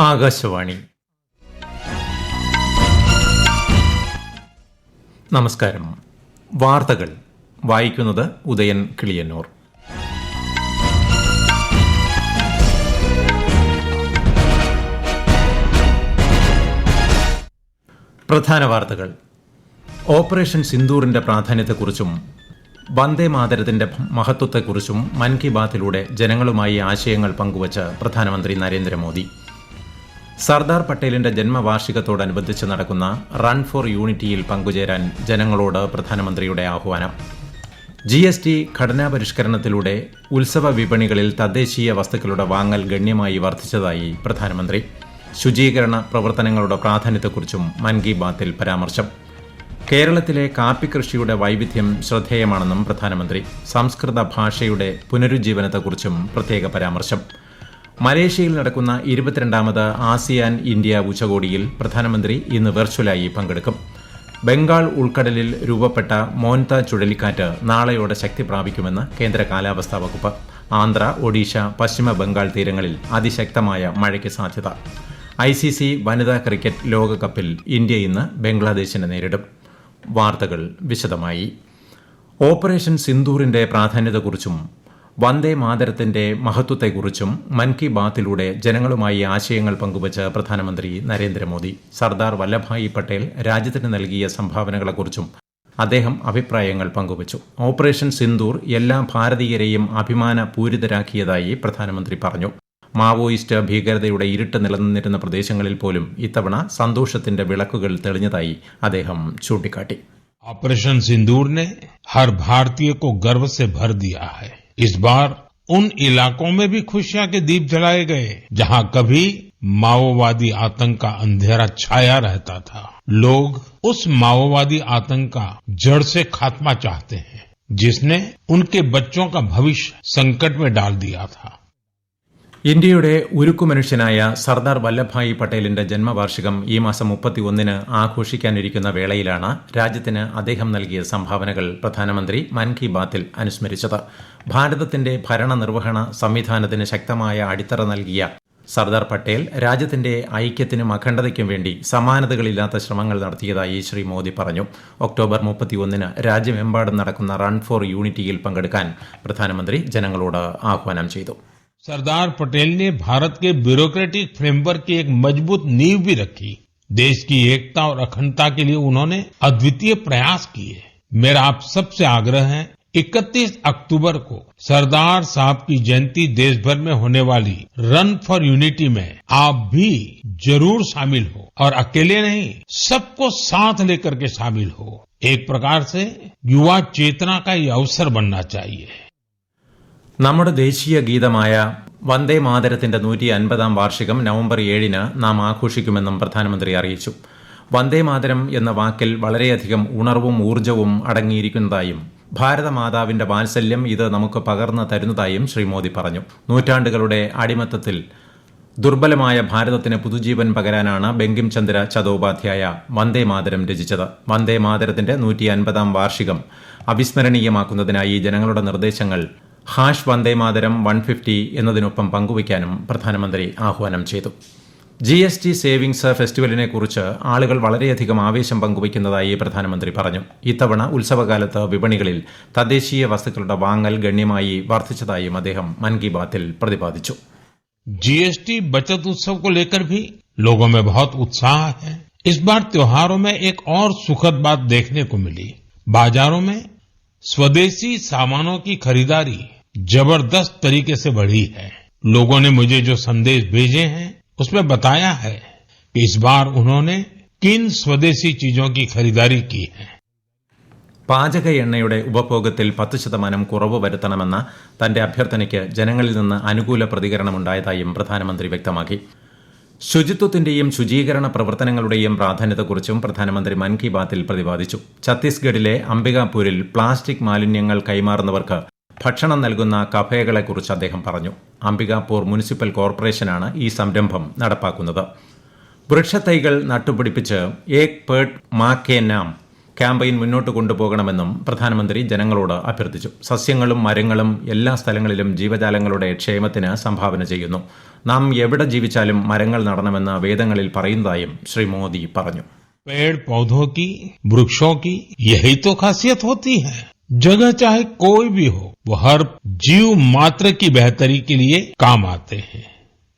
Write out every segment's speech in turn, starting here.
ആകാശവാണി. നമസ്കാരം. വാർത്തകൾ വായിക്കുന്നത് ഉദയൻ കിളിയന്നൂർ. പ്രധാന വാർത്തകൾ. ഓപ്പറേഷൻ സിന്ദൂറിന്റെ പ്രാധാന്യത്തെക്കുറിച്ചും വന്ദേ മാതരത്തിന്റെ മഹത്വത്തെക്കുറിച്ചും മൻ കി ബാത്തിലൂടെ ജനങ്ങളുമായി ആശയങ്ങൾ പങ്കുവച്ച് പ്രധാനമന്ത്രി നരേന്ദ്രമോദി. സർദാർ പട്ടേലിന്റെ ജന്മവാർഷികത്തോടനുബന്ധിച്ച് നടക്കുന്ന റൺ ഫോർ യൂണിറ്റിയിൽ പങ്കുചേരാൻ ജനങ്ങളോട് പ്രധാനമന്ത്രിയുടെ ആഹ്വാനം. GST ഘടനാ പരിഷ്കരണത്തിലൂടെ ഉത്സവ വിപണികളിൽ തദ്ദേശീയ വസ്തുക്കളുടെ വാങ്ങൽ ഗണ്യമായി വർദ്ധിച്ചതായി പ്രധാനമന്ത്രി. ശുചീകരണ പ്രവർത്തനങ്ങളുടെ പ്രാധാന്യത്തെക്കുറിച്ചും മൻ കി ബാത്തിൽ പരാമർശം. കേരളത്തിലെ കാപ്പി കൃഷിയുടെ വൈവിധ്യം ശ്രദ്ധേയമാണെന്നും പ്രധാനമന്ത്രി. സംസ്കൃത ഭാഷയുടെ പുനരുജ്ജീവനത്തെക്കുറിച്ചും പ്രത്യേക പരാമർശം. മലേഷ്യയിൽ നടക്കുന്ന 22ാമത് ആസിയാൻ ഇന്ത്യ ഉച്ചകോടിയിൽ പ്രധാനമന്ത്രി ഇന്ന് വെർച്വലായി പങ്കെടുക്കും. ബംഗാൾ ഉൾക്കടലിൽ രൂപപ്പെട്ട മോൻത ചുഴലിക്കാറ്റ് നാളെയോടെ ശക്തി പ്രാപിക്കുമെന്ന് കേന്ദ്ര കാലാവസ്ഥാ വകുപ്പ്. ആന്ധ്ര, ഒഡീഷ, പശ്ചിമ ബംഗാൾ തീരങ്ങളിൽ അതിശക്തമായ മഴയ്ക്ക് സാധ്യത. ICC വനിതാ ക്രിക്കറ്റ് ലോകകപ്പിൽ ഇന്ത്യ ഇന്ന് ബംഗ്ലാദേശിനെ നേരിടും. വാർത്തകൾ വിശദമായി. ഓപ്പറേഷൻ സിന്ദൂറിന്റെ പ്രാധാന്യത്തെക്കുറിച്ചും വന്ദേ മാതരത്തിന്റെ മഹത്വത്തെക്കുറിച്ചും മൻ കി ബാത്തിലൂടെ ജനങ്ങളുമായി ആശയങ്ങൾ പങ്കുവച്ച് പ്രധാനമന്ത്രി നരേന്ദ്രമോദി. സർദാർ വല്ലഭായി പട്ടേൽ രാജ്യത്തിന് നൽകിയ സംഭാവനകളെക്കുറിച്ചും അദ്ദേഹം അഭിപ്രായങ്ങൾ പങ്കുവച്ചു. ഓപ്പറേഷൻ സിന്ദൂർ എല്ലാ ഭാരതീയരെയും അഭിമാനപൂരിതരാക്കിയതായി പ്രധാനമന്ത്രി പറഞ്ഞു. മാവോയിസ്റ്റ് ഭീകരതയുടെ ഇരുട്ട് നിലനിന്നിരുന്ന പ്രദേശങ്ങളിൽ പോലും ഇത്തവണ സന്തോഷത്തിന്റെ വിളക്കുകൾ തെളിഞ്ഞതായി അദ്ദേഹം ചൂണ്ടിക്കാട്ടി. ऑपरेशन सिंदूर ने हर भारतीय को गर्व से भर दिया है. इस बार उन इलाकों में भी खुशियां के दीप जलाए गए जहां कभी माओवादी आतंक का अंधेरा छाया रहता था. लोग उस माओवादी आतंक का जड़ से खात्मा चाहते हैं जिसने उनके बच्चों का भविष्य संकट में डाल दिया था. ഇന്ത്യയുടെ ഉരുക്കുമനുഷ്യനായ സർദാർ വല്ലഭായി പട്ടേലിന്റെ ജന്മവാർഷികം ഈ മാസം 31-ന് ആഘോഷിക്കാനിരിക്കുന്ന വേളയിലാണ് രാജ്യത്തിന് അദ്ദേഹം നൽകിയ സംഭാവനകൾ പ്രധാനമന്ത്രി മൻ കി ബാത്തിൽ അനുസ്മരിച്ചത്. ഭാരതത്തിന്റെ ഭരണനിർവഹണ സംവിധാനത്തിന് ശക്തമായ അടിത്തറ നൽകിയ സർദാർ പട്ടേൽ രാജ്യത്തിന്റെ ഐക്യത്തിനും അഖണ്ഡതയ്ക്കും വേണ്ടി സമാനതകളില്ലാത്ത ശ്രമങ്ങൾ നടത്തിയതായി ശ്രീ മോദി പറഞ്ഞു. ഒക്ടോബർ 31-ന് രാജ്യമെമ്പാടും നടക്കുന്ന റൺ ഫോർ യൂണിറ്റിയിൽ പങ്കെടുക്കാൻ പ്രധാനമന്ത്രി ജനങ്ങളോട് ആഹ്വാനം ചെയ്തു. सरदार पटेल ने भारत के ब्यूरोक्रेटिक फ्रेमवर्क की एक मजबूत नींव भी रखी. देश की एकता और अखंडता के लिए उन्होंने अद्वितीय प्रयास किए. मेरा आप सबसे आग्रह है 31 अक्टूबर को सरदार साहब की जयंती देश भर में होने वाली रन फॉर यूनिटी में आप भी जरूर शामिल हो और अकेले नहीं, सबको साथ लेकर के शामिल हो. एक प्रकार से युवा चेतना का ये अवसर बनना चाहिए. നമ്മുടെ ദേശീയ ഗീതമായ വന്ദേ മാതരത്തിന്റെ 150ാം വാർഷികം നവംബർ 7-ന് നാം ആഘോഷിക്കുമെന്നും പ്രധാനമന്ത്രി അറിയിച്ചു. വന്ദേ മാതരം എന്ന വാക്കിൽ വളരെയധികം ഉണർവും ഊർജ്ജവും അടങ്ങിയിരിക്കുന്നതായും ഭാരതമാതാവിന്റെ വാത്സല്യം ഇത് നമുക്ക് പകർന്നു തരുന്നതായും ശ്രീ മോദി പറഞ്ഞു. നൂറ്റാണ്ടുകളുടെ അടിമത്തത്തിൽ ദുർബലമായ ഭാരതത്തിന് പുതുജീവൻ പകരാനാണ് ബങ്കിം ചന്ദ്ര ചതോപാധ്യായ വന്ദേ മാതരം രചിച്ചത്. വന്ദേ മാതരത്തിന്റെ 150ാം വാർഷികം അവിസ്മരണീയമാക്കുന്നതിനായി ജനങ്ങളുടെ നിർദ്ദേശങ്ങൾ #വന്ദേ മാതരം 150 എന്നതിനൊപ്പം പങ്കുവയ്ക്കാനും പ്രധാനമന്ത്രി ആഹ്വാനം ചെയ്തു. GST സേവിംഗ്സ് ഫെസ്റ്റിവലിനെക്കുറിച്ച് ആളുകൾ വളരെയധികം ആവേശം പങ്കുവയ്ക്കുന്നതായി പ്രധാനമന്ത്രി പറഞ്ഞു. ഇത്തവണ ഉത്സവകാലത്ത് വിപണികളിൽ തദ്ദേശീയ വസ്തുക്കളുടെ വാങ്ങൽ ഗണ്യമായി വർദ്ധിച്ചതായും അദ്ദേഹം മൻ കി ബാത്തിൽ പ്രതിപാദിച്ചു. GST बचत उत्सव को लेकर भी लोगों में बहुत उत्साह है. इस बार त्योहारों में एक और सुखद बात देखने को मिली. बाजारों में स्वदेशी सामानों की खरीदारी जबरदस्त तरीके से बढ़ी है. लोगों ने मुझे जो संदेश भेजे हैं उसमें बताया है कि इस बार उन्होंने किन स्वदेशी चीजों की खरीदारी की है. പാചക എണ്ണയുടെ ഉപഭോഗത്തിൽ 10% കുറവ് വരുത്തണമെന്ന തന്റെ അഭ്യർത്ഥനയ്ക്ക് ജനങ്ങളിൽ നിന്ന് അനുകൂല പ്രതികരണമുണ്ടായതായും പ്രധാനമന്ത്രി വ്യക്തമാക്കി. ശുചിത്വത്തിന്റെയും ശുചീകരണ പ്രവർത്തനങ്ങളുടെയും പ്രാധാന്യത്തെക്കുറിച്ചും പ്രധാനമന്ത്രി മൻ കി ബാത്തിൽ പ്രതിപാദിച്ചു. ഛത്തീസ്ഗഡിലെ അംബികാപൂരിൽ പ്ലാസ്റ്റിക് മാലിന്യങ്ങൾ കൈമാറുന്നവർക്ക് ഭക്ഷണം നൽകുന്ന കഫേകളെക്കുറിച്ച് അദ്ദേഹം പറഞ്ഞു. അംബികാപൂർ മുനിസിപ്പൽ കോർപ്പറേഷനാണ് ഈ സംരംഭം നടപ്പാക്കുന്നത്. വൃക്ഷത്തൈകൾ നട്ടുപിടിപ്പിച്ച് ഏക് പേഡ് മാ കെ നാം ക്യാമ്പയിൻ മുന്നോട്ട് കൊണ്ടുപോകണമെന്നും പ്രധാനമന്ത്രി ജനങ്ങളോട് അഭ്യർത്ഥിച്ചു. സസ്യങ്ങളും മരങ്ങളും എല്ലാ സ്ഥലങ്ങളിലും ജീവജാലങ്ങളുടെ ക്ഷേമത്തിന് സംഭാവന ചെയ്യുന്നു. നാം എവിടെ ജീവിച്ചാലും മരങ്ങൾ നടണമെന്ന് വേദങ്ങളിൽ പറയുന്നതായും ശ്രീ മോദി പറഞ്ഞു. पेड़ पौधों की, वृक्षों की यही तो खासियत होती है. जगह चाहे कोई भी हो, वो हर जीव मात्र की बेहतरी के लिए काम आते हैं.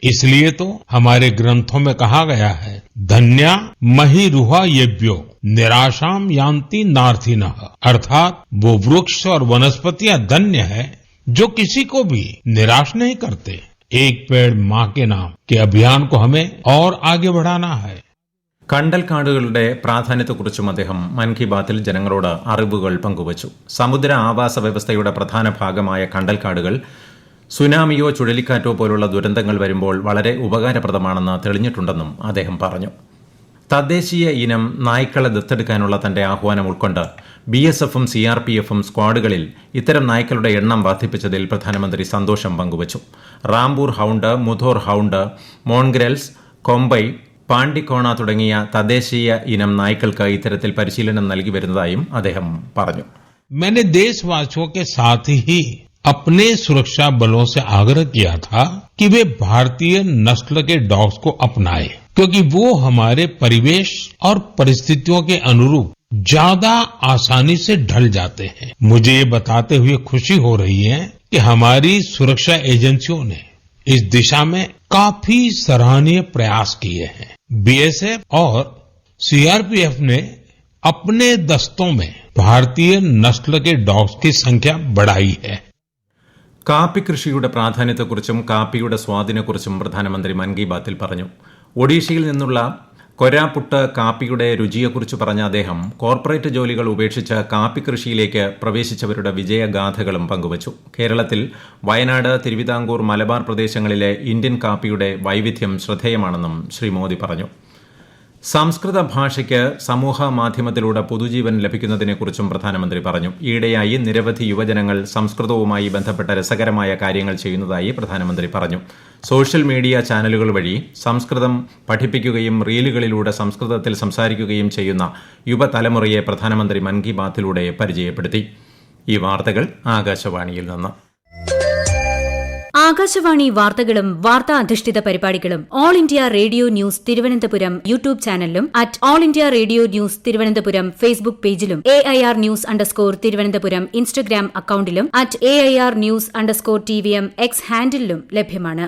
इसलिए तो हमारे ग्रंथों में कहा गया है, धन्या महिरुहा येभ्यो निराशाम यान्ति नार्थिनः. अर्थात वो वृक्ष और वनस्पतियां धन्य है जो किसी को भी निराश नहीं करते. एक पेड़ माँ के नाम के अभियान को हमें और आगे बढ़ाना है. കണ്ടൽക്കാടുകളുടെ പ്രാധാന്യത്തെക്കുറിച്ചും അദ്ദേഹം മൻ കി ബാത്തിൽ ജനങ്ങളോട് അറിവുകൾ പങ്കുവച്ചു. സമുദ്ര ആവാസ വ്യവസ്ഥയുടെ പ്രധാന ഭാഗമായ കണ്ടൽക്കാടുകൾ സുനാമിയോ ചുഴലിക്കാറ്റോ പോലുള്ള ദുരന്തങ്ങൾ വരുമ്പോൾ വളരെ ഉപകാരപ്രദമാണെന്ന് തെളിഞ്ഞിട്ടുണ്ടെന്നും അദ്ദേഹം പറഞ്ഞു. തദ്ദേശീയ ഇനം നായ്ക്കളെ ദത്തെടുക്കാനുള്ള തന്റെ ആഹ്വാനം ഉൾക്കൊണ്ട് BSFും CRPFും സ്ക്വാഡുകളിൽ ഇത്തരം നായ്ക്കളുടെ എണ്ണം വർദ്ധിപ്പിച്ചതിൽ പ്രധാനമന്ത്രി സന്തോഷം പങ്കുവച്ചു. റാംപൂർ ഹൌണ്ട്, മുധോർ ഹൌണ്ട്, മോൺഗ്രൽസ്, കൊമ്പൈ, പാണ്ടിക്കോണ തുടങ്ങിയ തദ്ദേശീയ ഇനം നായ്ക്കൾക്ക് ഇത്തരത്തിൽ പരിശീലനം നൽകി വരുന്നതായും അദ്ദേഹം പറഞ്ഞു. मैंने देशवासियों के साथ ही अपने सुरक्षा बलों से आग्रह किया था कि वे भारतीय नस्ल के डॉग्स को अपनाएं, क्योंकि वो हमारे परिवेश और परिस्थितियों के अनुरूप ज्यादा आसानी से ढल जाते हैं. मुझे ये बताते हुए खुशी हो रही है कि हमारी सुरक्षा एजेंसियों ने इस दिशा में काफी सराहनीय प्रयास किए हैं. BSF और CRPF ने अपने दस्तों में भारतीय नस्ल के डॉग्स की संख्या बढ़ाई है. കാപ്പി കൃഷിയുടെ പ്രാധാന്യത്തെക്കുറിച്ചും കാപ്പിയുടെ സ്വാദിനെക്കുറിച്ചും പ്രധാനമന്ത്രി മൻ കി ബാത്തിൽ പറഞ്ഞു. ഒഡീഷയിൽ നിന്നുള്ള കൊരാപുട്ട് കാപ്പിയുടെ രുചിയെക്കുറിച്ച് പറഞ്ഞ അദ്ദേഹം കോർപ്പറേറ്റ് ജോലികൾ ഉപേക്ഷിച്ച് കാപ്പി കൃഷിയിലേക്ക് പ്രവേശിച്ചവരുടെ വിജയഗാഥകളും പങ്കുവച്ചു. കേരളത്തിൽ വയനാട്, തിരുവിതാംകൂർ, മലബാർ പ്രദേശങ്ങളിലെ ഇന്ത്യൻ കാപ്പിയുടെ വൈവിധ്യം ശ്രദ്ധേയമാണെന്നും ശ്രീ മോദി പറഞ്ഞു. സംസ്കൃത ഭാഷയ്ക്ക് സമൂഹ മാധ്യമത്തിലൂടെ പുതുജീവൻ ലഭിക്കുന്നതിനെക്കുറിച്ചും പ്രധാനമന്ത്രി പറഞ്ഞു. ഈയിടെയായി നിരവധി യുവജനങ്ങൾ സംസ്കൃതവുമായി ബന്ധപ്പെട്ട രസകരമായ കാര്യങ്ങൾ ചെയ്യുന്നതായി പ്രധാനമന്ത്രി പറഞ്ഞു. സോഷ്യൽ മീഡിയ ചാനലുകൾ വഴി സംസ്കൃതം പഠിപ്പിക്കുകയും റീലുകളിലൂടെ സംസ്കൃതത്തിൽ സംസാരിക്കുകയും ചെയ്യുന്ന യുവതലമുറയെ പ്രധാനമന്ത്രി മൻ കി ബാത്തിലൂടെ പരിചയപ്പെടുത്തി. ഈ വാർത്തകൾ ആകാശവാണിയിൽ നിന്ന്. ആകാശവാണി വാർത്തകളും വാർത്താ അധിഷ്ഠിത പരിപാടികളും all India radio news Thiruvananthapuram YouTube ചാനലിലും @all India radio news Thiruvananthapuram Facebook പേജിലും AIR ന്യൂസ് തിരുവനന്തപുരം ഇൻസ്റ്റഗ്രാം അക്കൌണ്ടിലും @AIR ന്യൂസ് TVM X ഹാൻഡിലും ലഭ്യമാണ്.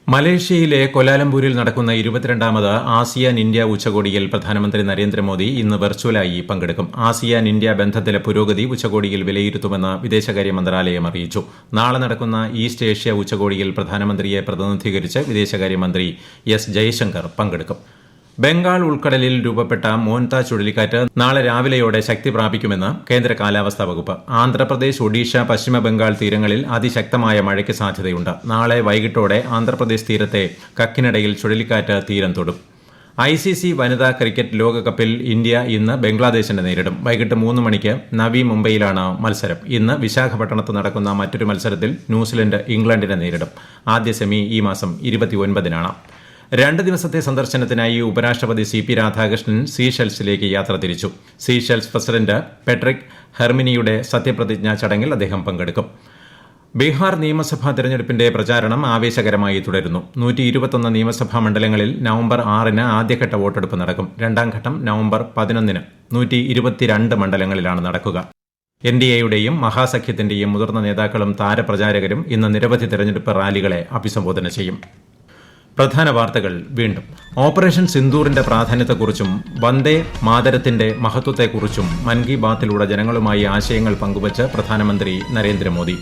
മലേഷ്യയിലെ കൊലാലംപൂരിൽ നടക്കുന്ന 22ാമത് ആസിയാൻ ഇന്ത്യ ഉച്ചകോടിയിൽ പ്രധാനമന്ത്രി നരേന്ദ്രമോദി ഇന്ന് വെർച്വലായി പങ്കെടുക്കും. ആസിയാൻ ഇന്ത്യ ബന്ധത്തിലെ പുരോഗതി ഉച്ചകോടിയിൽ വിലയിരുത്തുമെന്ന് വിദേശകാര്യ മന്ത്രാലയം അറിയിച്ചു. നാളെ നടക്കുന്ന ഈസ്റ്റ് ഏഷ്യ ഉച്ചകോടിയിൽ പ്രധാനമന്ത്രിയെ പ്രതിനിധീകരിച്ച് വിദേശകാര്യമന്ത്രി S ജയശങ്കർ പങ്കെടുക്കും. ബംഗാൾ ഉൾക്കടലിൽ രൂപപ്പെട്ട മോൻത ചുഴലിക്കാറ്റ് നാളെ രാവിലെയോടെ ശക്തി പ്രാപിക്കുമെന്ന് കേന്ദ്ര കാലാവസ്ഥാ വകുപ്പ്. ആന്ധ്രാപ്രദേശ്, ഒഡീഷ, പശ്ചിമ ബംഗാൾ തീരങ്ങളിൽ അതിശക്തമായ മഴയ്ക്ക് സാധ്യതയുണ്ട്. നാളെ വൈകിട്ടോടെ ആന്ധ്രാപ്രദേശ് തീരത്തെ കക്കിനടയിൽ ചുഴലിക്കാറ്റ് തീരം തൊടും. ICC വനിതാ ക്രിക്കറ്റ് ലോകകപ്പിൽ ഇന്ത്യ ഇന്ന് ബംഗ്ലാദേശിനെ നേരിടും. വൈകിട്ട് 3 മണിക്ക് നവി മുംബൈയിലാണ് മത്സരം. ഇന്ന് വിശാഖപട്ടണത്ത് നടക്കുന്ന മറ്റൊരു മത്സരത്തിൽ ന്യൂസിലൻഡ് ഇംഗ്ലണ്ടിനെ നേരിടും. ആദ്യ സെമി ഈ മാസം 29-നാണ്. 2 ദിവസത്തെ സന്ദർശനത്തിനായി ഉപരാഷ്ട്രപതി CP രാധാകൃഷ്ണൻ സീഷെൽസിലേക്ക് യാത്ര തിരിച്ചു. സീഷെൽസ് പ്രസിഡന്റ് പെട്രിക് ഹെർമിനിയുടെ സത്യപ്രതിജ്ഞാ ചടങ്ങിൽ അദ്ദേഹം പങ്കെടുക്കും. ബീഹാർ നിയമസഭാ തെരഞ്ഞെടുപ്പിന്റെ പ്രചാരണം ആവേശകരമായി തുടരുന്നു. 121 നിയമസഭാ മണ്ഡലങ്ങളിൽ നവംബർ 6-ന് ആദ്യഘട്ട വോട്ടെടുപ്പ് നടക്കും. രണ്ടാം ഘട്ടം നവംബർ 11-ന് 122 മണ്ഡലങ്ങളിലാണ് നടക്കുക. NDAയുടെയും മഹാസഖ്യത്തിന്റെയും മുതിർന്ന നേതാക്കളും താരപ്രചാരകരും ഇന്ന് നിരവധി തെരഞ്ഞെടുപ്പ് റാലികളെ അഭിസംബോധന ചെയ്യും. പ്രധാന വാർത്തകൾ വീണ്ടും. ഓപ്പറേഷൻ സിന്ദൂറിന്റെ പ്രാധാന്യത്തെക്കുറിച്ചും വന്ദേ മാതരത്തിന്റെ മഹത്വത്തെക്കുറിച്ചും മൻ കി ബാത്തിലൂടെ ജനങ്ങളുമായി ആശയങ്ങൾ പങ്കുവച്ച് പ്രധാനമന്ത്രി നരേന്ദ്രമോദി.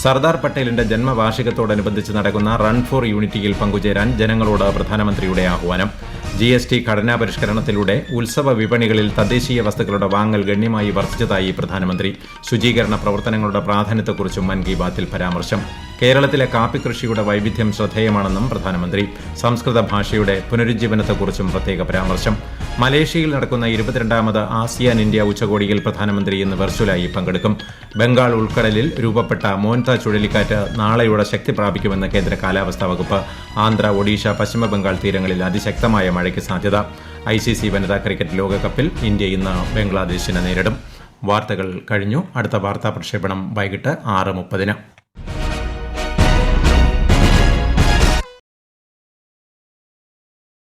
സർദാർ പട്ടേലിന്റെ ജന്മവാർഷികത്തോടനുബന്ധിച്ച് നടക്കുന്ന റൺ ഫോർ യൂണിറ്റിയിൽ പങ്കുചേരാൻ ജനങ്ങളോട് പ്രധാനമന്ത്രിയുടെ ആഹ്വാനം. GST ഘടനാ പരിഷ്കരണത്തിലൂടെ ഉത്സവ വിപണികളിൽ തദ്ദേശീയ വസ്തുക്കളുടെ വാങ്ങൽ ഗണ്യമായി വർദ്ധിച്ചതായി പ്രധാനമന്ത്രി. ശുചീകരണ പ്രവർത്തനങ്ങളുടെ പ്രാധാന്യത്തെക്കുറിച്ചും മൻ കി ബാത്തിൽ പരാമർശം. കേരളത്തിലെ കാപ്പി കൃഷിയുടെ വൈവിധ്യം ശ്രദ്ധേയമാണെന്നും പ്രധാനമന്ത്രി. സംസ്കൃത ഭാഷയുടെ പുനരുജ്ജീവനത്തെക്കുറിച്ചും പ്രത്യേക പരാമർശം. മലേഷ്യയിൽ നടക്കുന്ന 22ാമത് ആസിയാൻ ഇന്ത്യ ഉച്ചകോടിയിൽ പ്രധാനമന്ത്രി ഇന്ന് വെർച്വലായി പങ്കെടുക്കും. ബംഗാൾ ഉൾക്കടലിൽ രൂപപ്പെട്ട മോൻത ചുഴലിക്കാറ്റ് നാളെയോടെ ശക്തി പ്രാപിക്കുമെന്ന് കേന്ദ്ര കാലാവസ്ഥാ വകുപ്പ്. ആന്ധ്ര, ഒഡീഷ, പശ്ചിമബംഗാൾ തീരങ്ങളിൽ അതിശക്തമായ മഴയ്ക്ക് സാധ്യത. ICC വനിതാ ക്രിക്കറ്റ് ലോകകപ്പിൽ ഇന്ത്യ ഇന്ന് ബംഗ്ലാദേശിനെ നേരിടും. വാർത്തകൾ കഴിഞ്ഞു. അടുത്ത വാർത്താ പ്രക്ഷേപണം വൈകിട്ട് 6:30.